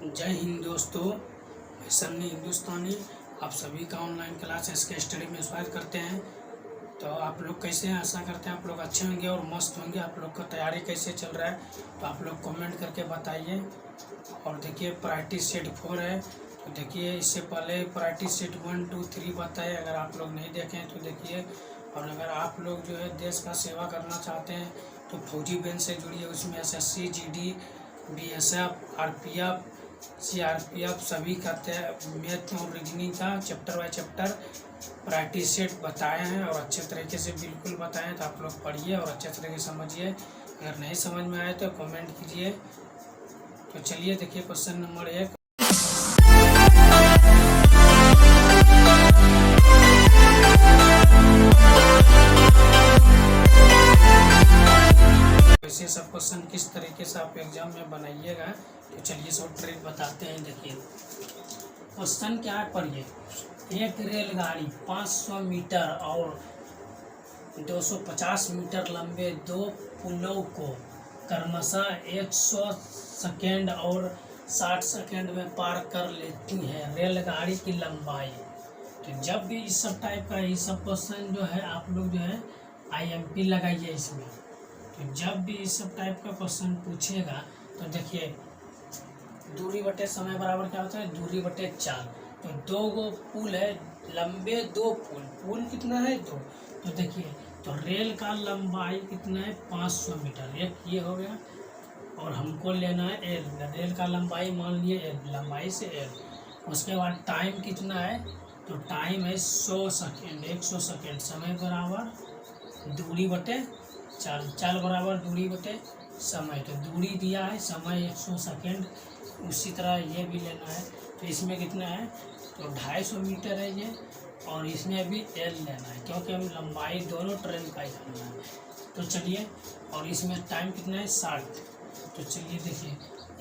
जय हिंद दोस्तों, मैं सन्नी हिंदुस्तानी आप सभी का ऑनलाइन क्लास एसके स्टडी में स्वागत करते हैं। तो आप लोग कैसे हैं? आशा करते हैं आप लोग अच्छे होंगे और मस्त होंगे। आप लोग का तैयारी कैसे चल रहा है तो आप लोग कमेंट करके बताइए। और देखिए प्रायोरिटी सेट 4 है, तो देखिए इससे पहले प्रायोरिटी सेट 1, 2, 3 बताए। अगर आप लोग नहीं देखें तो देखिए। और अगर आप लोग जो है देश का सेवा करना चाहते हैं तो फौजी बेंच से जुड़िए। उसमें SSC, GD, BSF, RPF, CRPF सभी का मैथ और रीजनिंग का chapter by chapter priority set बताए हैं और अच्छे तरीके से बिल्कुल बताए हैं। तो आप लोग पढ़िए और अच्छे तरीके से समझिए। अगर नहीं समझ में आए तो कमेंट कीजिए। तो चलिए देखिए क्वेश्चन नंबर 1। वैसे सब क्वेश्चन किस तरीके से आप एग्जाम में बनाइएगा तो चलिए सब ट्रिक बताते हैं। देखिए क्वेश्चन क्या है, पढ़िए। एक रेलगाड़ी 500 मीटर और 250 मीटर लंबे दो पुलों को क्रमशः 100 सेकेंड और 60 सेकेंड में पार कर लेती है। रेलगाड़ी की लंबाई। तो जब भी इस सब टाइप का ये सब क्वेश्चन जो है आप लोग जो है IMP लगाइए इसमें। तो जब भी इस सब टाइप का क्वेश्चन पूछेगा तो देखिए दूरी बटे समय बराबर क्या होता है, दूरी बटे 4। तो 2 गो पुल है, लंबे 2 पुल। पुल कितना है 2। तो देखिए तो रेल का लंबाई कितना है 500 मीटर। एक ये हो गया और हमको लेना है एल। रेल का लंबाई मान लिए एल, लंबाई से एल। उसके बाद टाइम कितना है, तो टाइम है 100 सेकेंड। 100 सेकेंड समय बराबर दूरी बटे 4। 4 बराबर दूरी बटे समय। तो दूरी दिया है, समय 100 सेकेंड। उसी तरह ये भी लेना है। तो इसमें कितना है, तो 250 मीटर है ये। और इसमें भी एल लेना है क्योंकि हम लंबाई दोनों ट्रेन का ही करना है। तो चलिए, और इसमें टाइम कितना है 60। तो चलिए देखिए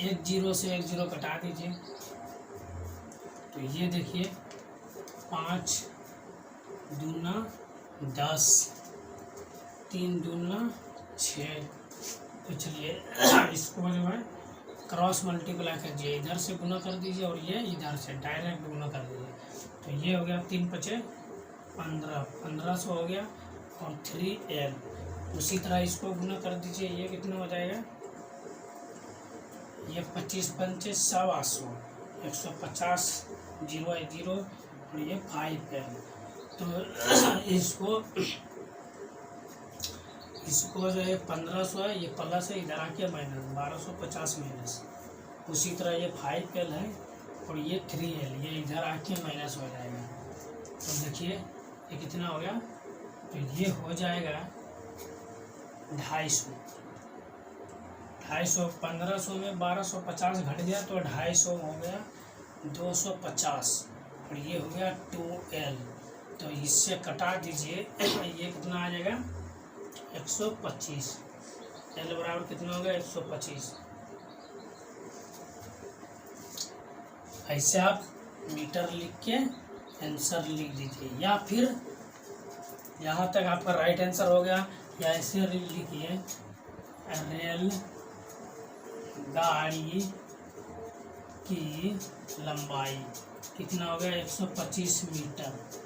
1 0 से 1 0 कटा दीजिए। तो ये देखिए 5 दूना 10, 3 दूना 6। तो चलिए इसको जो है क्रॉस मल्टीप्लाई कर दीजिए, इधर से गुना कर दीजिए और ये इधर से डायरेक्ट गुना कर दीजिए। तो ये हो गया 3 5 15, 1500 हो गया। और 3L उसी तरह इसको गुना कर दीजिए। ये कितना हो जाएगा, ये 25 5 125, 150 0 है 0 और ये 5L। तो इसको जो है 1500 है, ये प्लस है, इधर आके माइनस 1250 माइनस। उसी तरह ये 5L है और ये 3L, ये इधर आके माइनस हो जाएगा। तो देखिए ये कितना हो गया, तो ये हो जाएगा 250। 250 1500 में 1250 घट गया तो 250 हो गया 250 और ये हो गया 2L। तो इससे कटा दीजिए ये कितना आ जाएगा 125। L बराबर कितना होगा 125। ऐसे आप मीटर लिख के आंसर लिख दीजिए, या फिर यहाँ तक आपका राइट आंसर हो गया। या ऐसे लिखिए रेल गाड़ी की लंबाई कितना हो गया 125 मीटर।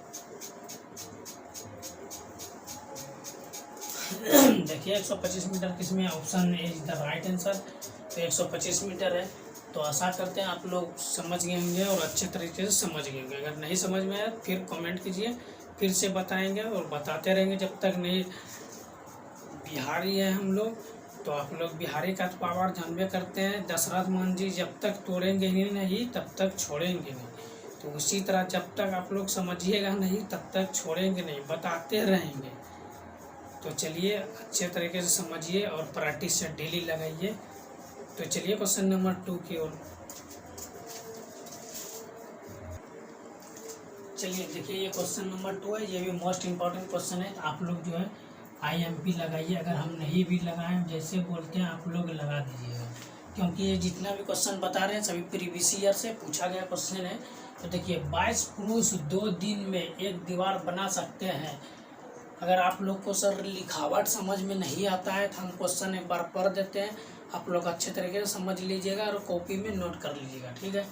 देखिए 125 मीटर किसमें, option A is the right answer. तो 125 मीटर है। तो आशा करते हैं आप लोग समझ गए होंगे और अच्छे तरीके से समझ गए होंगे। अगर नहीं समझ में आया फिर कमेंट कीजिए, फिर से बताएंगे और बताते रहेंगे जब तक नहीं। बिहारी है हम लोग, तो आप लोग बिहारी का तो पावर जानबे करते हैं। दशरथ मान जी जब तक तोड़ेंगे ही नहीं तब तक छोड़ेंगे नहीं। तो उसी तरह जब तक आप लोग समझिएगा नहीं तब तक छोड़ेंगे नहीं, बताते रहेंगे। तो चलिए अच्छे तरीके से समझिए और प्रैक्टिस से डेली लगाइए। तो चलिए क्वेश्चन नंबर 2 की ओर। चलिए देखिए ये क्वेश्चन नंबर 2 है, ये भी मोस्ट इम्पॉर्टेंट क्वेश्चन है। तो आप लोग जो है IMP लगाइए। अगर हम नहीं भी लगाएं, जैसे बोलते हैं आप लोग लगा दीजिएगा, क्योंकि ये जितना भी क्वेश्चन बता रहे हैं सभी प्रीवियस ईयर से पूछा गया क्वेश्चन है। तो देखिए 22 पुरुष 2 दिन में एक दीवार बना सकते हैं। अगर आप लोग को सर लिखावट समझ में नहीं आता है तो हम क्वेश्चन एक बार पढ़ देते हैं आप लोग अच्छे तरीके से समझ लीजिएगा और कॉपी में नोट कर लीजिएगा, ठीक है।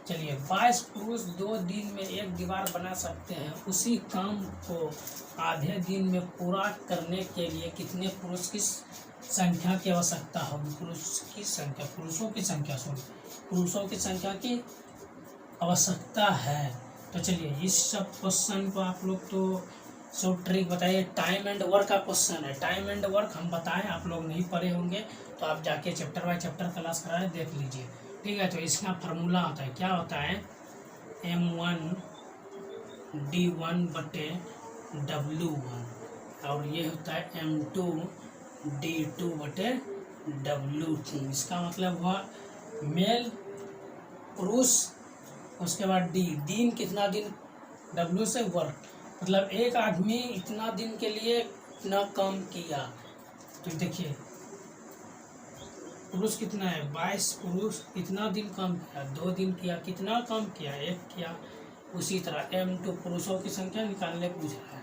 चलिए, 22 पुरुष 2 दिन में एक दीवार बना सकते हैं। उसी काम को आधे दिन में पूरा करने के लिए कितने पुरुष की संख्या की आवश्यकता होगी? पुरुषों की संख्या की आवश्यकता है। तो चलिए, इस सब क्वेश्चन को आप लोग तो सब ट्रिक बताइए। टाइम एंड वर्क का क्वेश्चन है। टाइम एंड वर्क हम बताएं, आप लोग नहीं पढ़े होंगे तो आप जाके चैप्टर बाय चैप्टर क्लास कराएं, देख लीजिए, ठीक है। तो इसका फार्मूला होता है, क्या होता है, M1D1/W1 और ये होता है M2D2/W2। इसका मतलब हुआ मेल पुरुष, उसके बाद दिन कितना दिन, W से वर्क, मतलब एक आदमी इतना दिन के लिए इतना काम किया। तो देखिए, पुरुष कितना है, 22 पुरुष कितना दिन काम किया, 2 दिन किया, कितना काम किया, 1 किया। उसी तरह M2 पुरुषों की संख्या निकालने पूछ रहा है,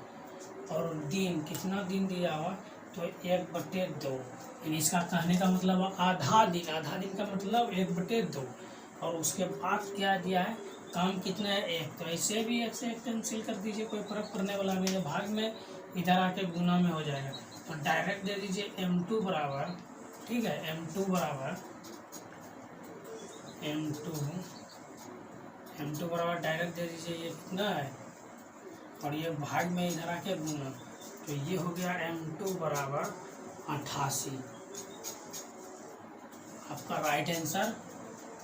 और दिन कितना दिन दिया हुआ, तो 1/2। इसका कहने का मतलब आधा दिन का मतलब 1/2। और उसके बाद क्या दिया है, काम कितना है, 1। तो ऐसे भी 1 से 1 कैंसिल कर दीजिए, कोई फर्क पड़ने वाला नहीं है। भाग में इधर आके गुना में हो जाएगा, तो डायरेक्ट दे दीजिए M2 बराबर, ठीक है, M2 बराबर डायरेक्ट दे दीजिए, ये कितना है, और ये भाग में इधर आके गुना, तो ये हो गया M2 बराबर 88। आपका right answer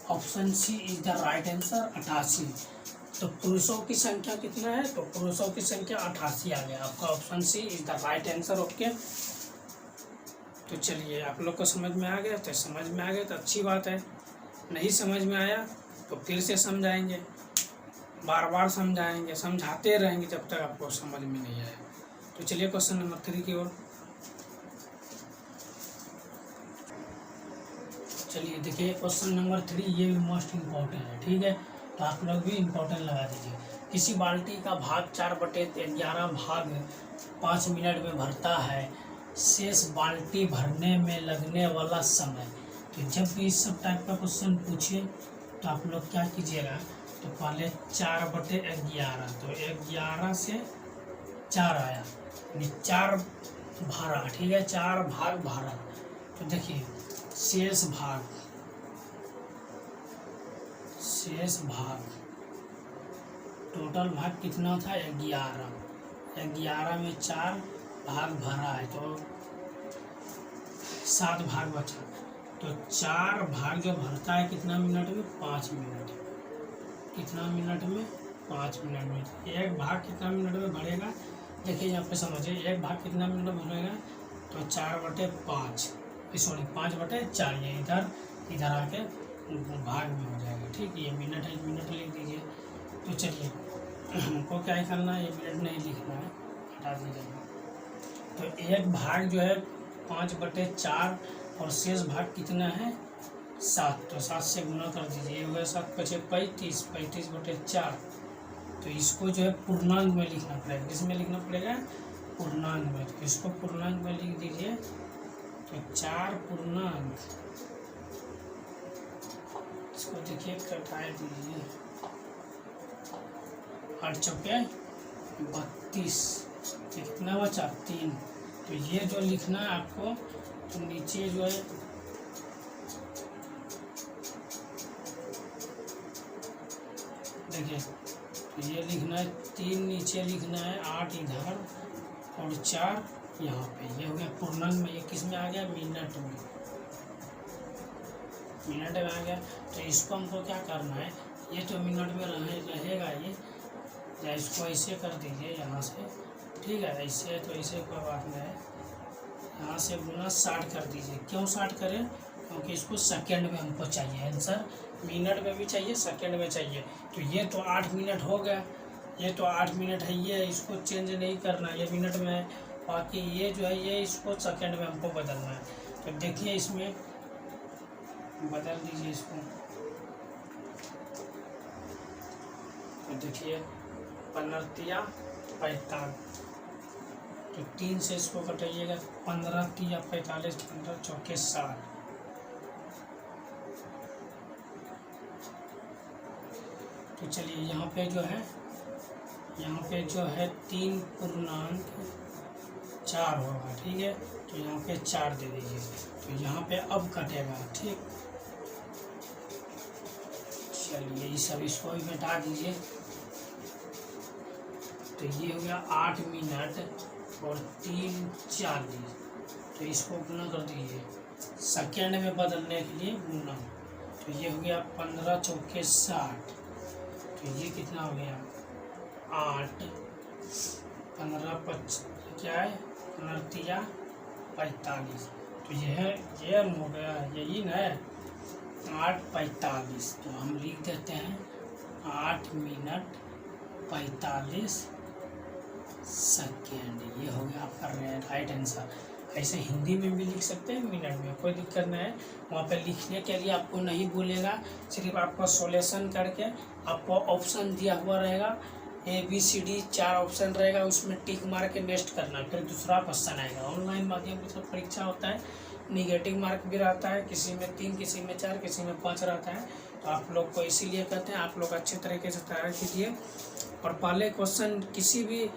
option C is the right answer, 88। तो पुरुषों की संख्या कितना है, तो पुरुषों की संख्या 88 आ गया। आपका option C is the right answer, okay. तो चलिए, आप लोग को समझ में आ गया, तो समझ में आ गया तो अच्छी बात है। नहीं समझ में आया तो फिर से समझाएंगे, बार बार समझाएंगे, समझाते रहेंगे जब तक आपको समझ में नहीं आए। तो चलिए क्वेश्चन नंबर 3 की ओर चलिए। देखिए, क्वेश्चन नंबर 3 ये भी मोस्ट इम्पोर्टेंट है, ठीक है। तो आप लोग भी इम्पोर्टेंट लगा दीजिए। किसी बाल्टी का भाग 4/11 भाग 5 मिनट में भरता है। शेष बाल्टी भरने में लगने वाला समय। तो जब भी इस सब टाइप का क्वेश्चन पूछे तो आप लोग क्या कीजिएगा, तो पहले 4/11, तो 11 से 4 आया, यानी 4 भरा, ठीक है, 4 भाग भरा। तो देखिए, शेष भाग टोटल भाग कितना था, 11 में 4 भाग भरा है, तो 7 भाग बचा। तो 4 भाग जो भरता है कितना मिनट में, 5 मिनट। कितना मिनट में, 5 मिनट में। एक भाग कितना मिनट में भरेगा, देखिए यहाँ पे समझिए, एक भाग कितना मिनट में भरेगा, तो 4/5, सॉरी 5/4, ये इधर आके भाग में हो जाएगा, ठीक है। ये मिनट है, मिनट लिख दीजिए। तो चलिए, हमको क्या करना है, ये मिनट नहीं लिखना है, हटा दीजिएगा। तो एक भाग जो है 5/4 और शेष भाग कितना है, 7। तो 7 से गुना कर दीजिए, हो गया 7 × 5 = 35/4। तो इसको जो है पूर्णांक में लिखना पड़ेगा। किसमें लिखना पड़ेगा, पूर्णांक में। तो इसको पूर्णांक में लिख दीजिए, तो 4 पूर्णांक, इसको देखिए कटाए दीजिए, 8 चौके 32, कितना बचा, 3। तो ये जो लिखना है आपको, तो नीचे जो है देखिए, तो ये लिखना है 3 नीचे लिखना है, 8 इधर और 4 यहाँ पे। ये हो गया पूर्णांक में। ये किस में आ गया, मिनट में आ गया। तो इसको हमको क्या करना है, ये तो मिनट में रहेगा ये, या इसको ऐसे कर दीजिए यहाँ से, ठीक है, ऐसे। तो ऐसे कोई बात नहीं है, यहाँ से गुना 60 कर दीजिए। क्यों 60 करें, क्योंकि इसको सेकंड में हमको चाहिए आंसर, मिनट में भी चाहिए, सेकंड में चाहिए। तो ये तो 8 मिनट हो गया, ये तो 8 मिनट है, ये इसको चेंज नहीं करना, ये मिनट में है। बाकी ये जो है, ये इसको सेकंड में हमको बदलना है। तो देखिए, इसमें बदल दीजिए इसको। तो देखिए, 15 × 45, तो 3 से इसको कटाइएगा, 15 × 45, 15 × 4 = 60। चलिए यहाँ पे जो है 3.4 होगा, ठीक है। तो यहाँ पे 4 दे दीजिए, तो यहाँ पे अब कटेगा, ठीक। चलिए ये सब इसको भी घटा दीजिए। तो ये हो गया 8 मिनट और 3:40। तो इसको गुना कर दीजिए, सेकेंड में बदलने के लिए गुना। तो ये हो गया 15 चौके 60। तो ये कितना हो गया 8 15 क्या है 15 45। तो ये हो गया, यही ना है 8:45। तो हम लिख देते हैं 8 मिनट 45 सेकेंड। ये हो गया आपका राइट आंसर। ऐसे हिंदी में भी लिख सकते हैं, मिनट में, कोई दिक्कत नहीं है। वहाँ पे लिखने के लिए आपको नहीं बोलेगा, सिर्फ आपको सॉल्यूशन करके आपको ऑप्शन दिया हुआ रहेगा, ABCD 4 ऑप्शन रहेगा, उसमें टिक मार के नेक्स्ट करना, फिर दूसरा क्वेश्चन आएगा। ऑनलाइन माध्यम से परीक्षा होता है, निगेटिव मार्क भी रहता है, किसी में 3, किसी में 4, किसी में 5 रहता है। तो आप लोग को इसीलिए कहते हैं आप लोग अच्छे तरीके से तैयार कीजिए। और पहले क्वेश्चन किसी भी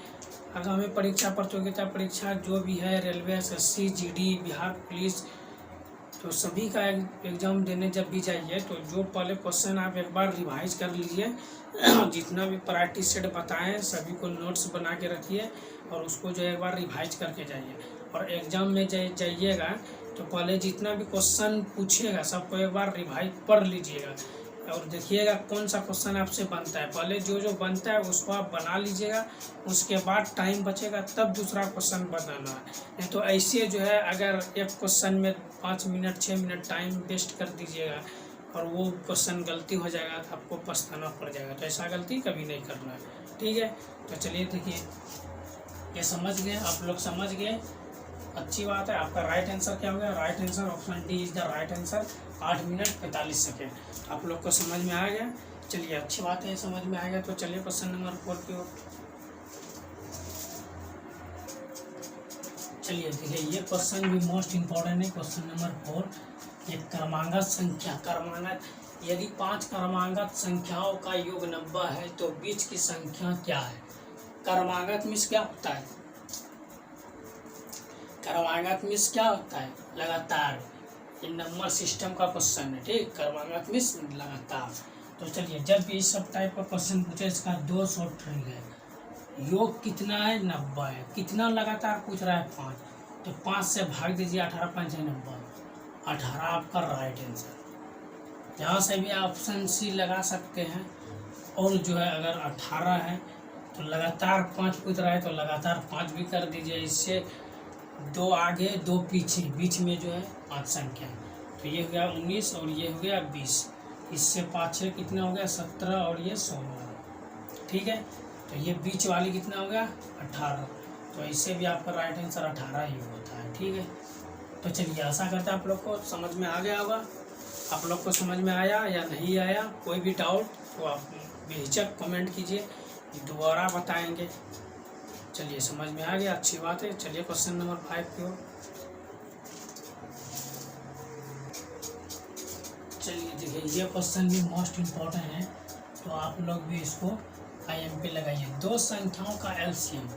आगामी परीक्षा प्रतियोगिता परीक्षा जो भी है, railway, SSC, GD, Bihar police, तो सभी का एग्ज़ाम देने जब भी जाइए तो जो पहले क्वेश्चन आप एक बार रिवाइज कर लीजिए। जितना भी प्रैक्टिस सेट बताएं सभी को नोट्स बना के रखिए और उसको जो एक बार रिवाइज करके जाइए। और एग्ज़ाम में जाइएगा तो पहले जितना भी क्वेश्चन पूछेगा सबको एक बार रिवाइज पढ़ लीजिएगा और देखिएगा कौन सा क्वेश्चन आपसे बनता है। पहले जो बनता है उसको आप बना लीजिएगा, उसके बाद टाइम बचेगा तब दूसरा क्वेश्चन बनाना है। नहीं तो ऐसे जो है अगर एक क्वेश्चन में 5 मिनट 6 मिनट टाइम वेस्ट कर दीजिएगा और वो क्वेश्चन गलती हो जाएगा तो आपको पछताना पड़ जाएगा। तो ऐसा गलती कभी नहीं करना है, ठीक है। तो चलिए देखिए, ये समझ गए आप लोग, समझ गए, अच्छी बात है। आपका राइट आंसर क्या हो गया? Right answer option D is the right answer, 8 minute 45 second. आप लोग को समझ में आ गया? चलिए अच्छी बात है, समझ में आ गया। तो चलिए क्वेश्चन नंबर 4 की ओर चलिए। देखिए ये क्वेश्चन भी मोस्ट इम्पोर्टेंट है, क्वेश्चन नंबर 4। ये क्रमांगत संख्या, यदि 5 क्रमांगत संख्याओं का योग 90 है तो बीच की संख्या क्या है? क्रमांगत मीन्स क्या होता है? क्रमांगत मीन्स क्या होता है? लगातार। ये नंबर सिस्टम का क्वेश्चन है, ठीक। क्रमांगत मीन्स लगातार। तो चलिए, जब भी इस सब टाइप का क्वेश्चन पूछे इसका 2 शॉर्ट ट्रिक है। योग कितना है? 90 है। कितना लगातार पूछ रहा है? 5। तो 5 से भाग दीजिए, 18 5 है 90, 18 आपका राइट आंसर। यहाँ से भी ऑप्शन सी लगा सकते हैं। और जो है अगर 18 है तो लगातार 5 पूछ रहा है तो लगातार 5 भी कर दीजिए। इससे 2 आगे 2 पीछे, बीच में जो है 5 संख्या। तो ये हो गया 19 और ये हो गया 20। इससे 5 6 कितना हो गया? 17 और ये 16, ठीक है। तो ये बीच वाली कितना हो गया? 18। तो इससे भी आपका राइट आंसर 18 ही होता है, ठीक है। तो चलिए, आशा करते हैं आप लोग को समझ में आ गया होगा। आप लोग को समझ में आया या नहीं आया, कोई भी डाउट तो आप बेहिचक कमेंट कीजिए, दोबारा बताएंगे। चलिए समझ में आ गया, अच्छी बात है। चलिए क्वेश्चन नंबर 5 की ओर चलिए। देखिए ये क्वेश्चन भी मोस्ट इम्पोर्टेंट है, तो आप लोग भी इसको IMP लगाइए। 2 संख्याओं का एलसीएम,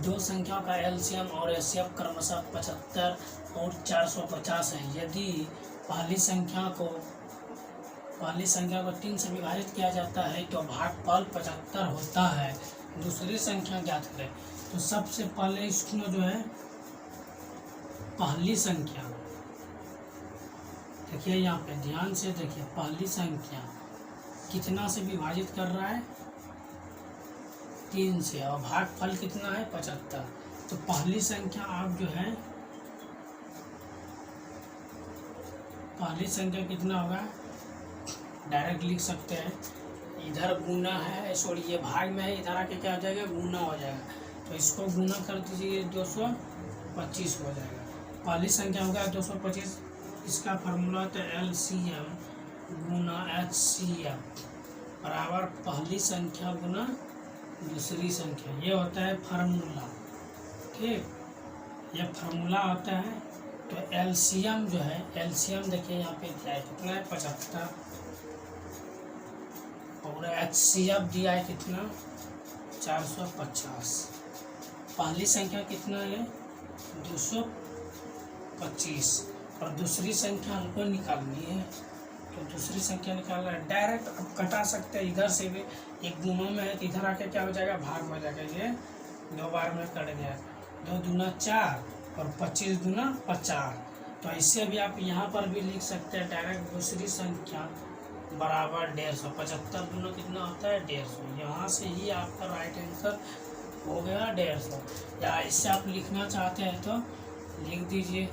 2 संख्याओं का एलसीएम और एचसीएफ क्रमशः 75 और 450 है। यदि पहली संख्या को 3 से विभाजित किया जाता है तो भागफल 75 होता है। दूसरी संख्या ज्ञात करें। तो सबसे पहले इसको जो है पहली संख्या, देखिए यहाँ पे ध्यान से देखिए, पहली संख्या कितना से विभाजित कर रहा है? 3 से, और भागफल कितना है? 75। तो पहली संख्या आप जो है, पहली संख्या कितना होगा डायरेक्ट लिख सकते हैं। इधर गुना है, सॉरी ये भाग में है, इधर आके क्या हो जाएगा? गुना हो जाएगा। तो इसको गुना कर दीजिए, 225 हो जाएगा। पहली संख्या होगा 225। इसका फार्मूला तो LCM गुना HCF बराबर पहली संख्या गुना दूसरी संख्या। ये होता है फार्मूला, ठीक। ये फार्मूला होता है। तो LCM जो है, LCM देखिए यहाँ पे क्या है, कितना है? 75। और HCF दिया है कितना 450। पहली संख्या कितना है 225 और दूसरी संख्या हमको निकालनी है। तो दूसरी संख्या निकालना है डायरेक्ट अब कटा सकते हैं इधर से भी। एक गुना में है तो इधर आके क्या हो जाएगा भाग में हो जाएगा। ये 2 बार में कट गया 2 दूना 4 और 25 दूना 50। तो ऐसे भी आप यहाँ पर भी लिख सकते हैं डायरेक्ट दूसरी संख्या बराबर 150। 75 दूना कितना होता है 150। यहाँ से ही आपका राइट आंसर हो गया 150। या इससे आप लिखना चाहते हैं तो लिख दीजिए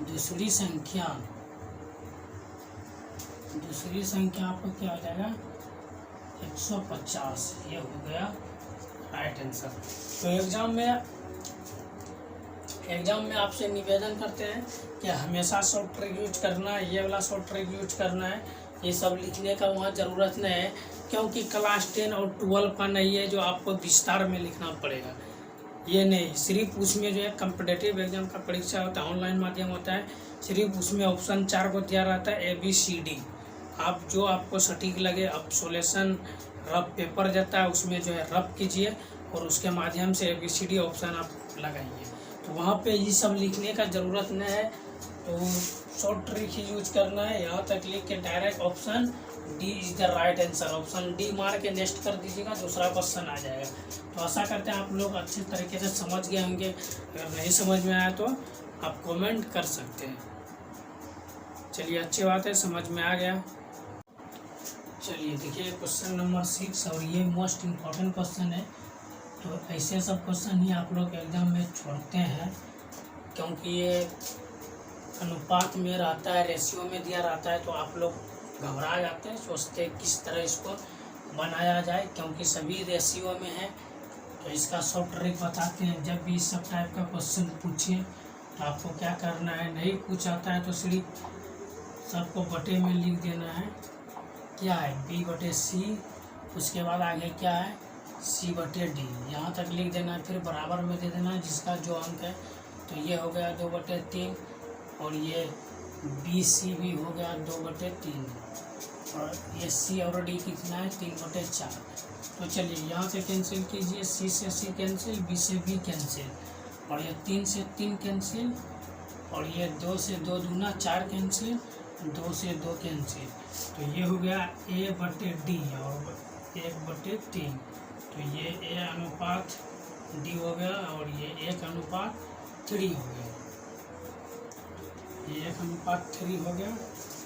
दूसरी संख्या आपको क्या हो जाएगा 150। ये हो गया राइट आंसर। तो एग्जाम में आपसे निवेदन करते हैं कि हमेशा शॉर्ट ट्रिक यूज करना है, ये वाला शॉर्ट ट्रिक यूज करना है। ये सब लिखने का वहाँ ज़रूरत नहीं है क्योंकि क्लास 10 और 12 का नहीं है जो आपको विस्तार में लिखना पड़ेगा। ये नहीं, सिर्फ उसमें जो है कॉम्पिटिटिव एग्जाम का परीक्षा होता है, ऑनलाइन माध्यम होता है। सिर्फ उसमें ऑप्शन 4 को दिया रहता है ABCD। आप जो आपको सटीक लगे अब सोल्यूशन रफ पेपर जाता है उसमें जो है रफ कीजिए और उसके माध्यम से ABCD ऑप्शन आप लगाइए। तो वहाँ पे ये सब लिखने का ज़रूरत नहीं है। तो शॉर्ट ट्रिक ही यूज करना है। यहाँ तक लिख के direct option D is the right answer. Option D मार के नेक्स्ट कर दीजिएगा, दूसरा क्वेश्चन आ जाएगा। तो आशा करते हैं आप लोग अच्छे तरीके से समझ गए होंगे। अगर नहीं समझ में आया तो आप कमेंट कर सकते हैं। चलिए अच्छी बात है, समझ में आ गया। चलिए देखिए क्वेश्चन नंबर 6 और ये मोस्ट इम्पॉर्टेंट क्वेश्चन है। तो ऐसे सब क्वेश्चन ही आप लोग एग्जाम में छोड़ते हैं क्योंकि ये अनुपात में रहता है, रेशियो में दिया रहता है। तो आप लोग घबरा जाते हैं, सोचते हैं किस तरह इसको बनाया जाए क्योंकि सभी रेशियो में है। तो इसका शॉर्ट ट्रिक बताते हैं। जब भी इस सब टाइप का क्वेश्चन पूछे तो आपको क्या करना है, नहीं कुछ आता है तो सिर्फ सबको बटे में लिख देना है। क्या है B/C, उसके बाद आगे क्या है C/D, यहाँ तक लिख देना है। फिर बराबर में दे देना है जिसका जो अंक है। तो ये हो गया 2/3 और ये BC भी हो गया 2/3 और ये C और D कितना है 3/4। तो चलिए यहाँ से कैंसिल कीजिए, C से C कैंसिल, B से B कैंसिल और ये 3 से 3 कैंसिल और ये 2 से 2 दूना 4 कैंसिल, 2 से 2 कैंसिल। तो ये हो गया A/D और 1/3। तो ये A/D हो गया और ये 1/3 हो गया। ये 1/3 हो गया।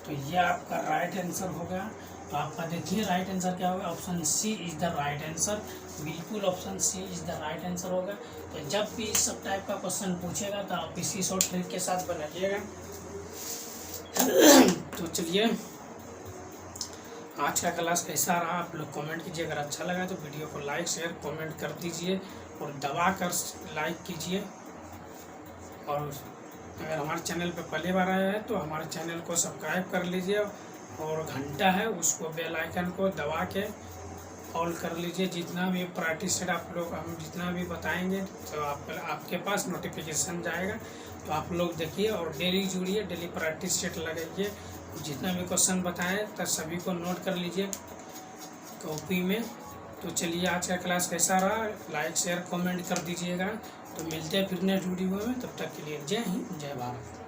तो ये आपका राइट आंसर हो गया। तो आपका देखिए राइट आंसर क्या होगा, option C is the right answer. बिल्कुल option C is the right answer होगा। तो जब भी इस सब टाइप का क्वेश्चन पूछेगा तो आप इसी शॉर्ट ट्रिक के साथ बनाइएगा। तो चलिए आज का क्लास कैसा रहा आप लोग कमेंट कीजिए। अगर अच्छा लगा तो वीडियो को लाइक शेयर कमेंट कर दीजिए और दबा कर लाइक कीजिए। और अगर हमारे चैनल पे पहली बार आया है तो हमारे चैनल को सब्सक्राइब कर लीजिए और घंटा है उसको बेल आइकन को दबा के ऑल कर लीजिए। जितना भी प्रैक्टिस सेट आप लोग हम जितना भी बताएंगे तो आपके पास नोटिफिकेशन जाएगा। तो आप लोग देखिए और डेली जुड़िए, डेली प्रैक्टिस सेट लगाइए। जितना भी क्वेश्चन बताएं तो सभी को नोट कर लीजिए कॉपी में। तो चलिए आज का क्लास कैसा रहा लाइक शेयर कमेंट कर दीजिएगा। तो मिलते हैं फिर नेक्स्ट वीडियो में, तब तक के लिए जय हिंद जय भारत।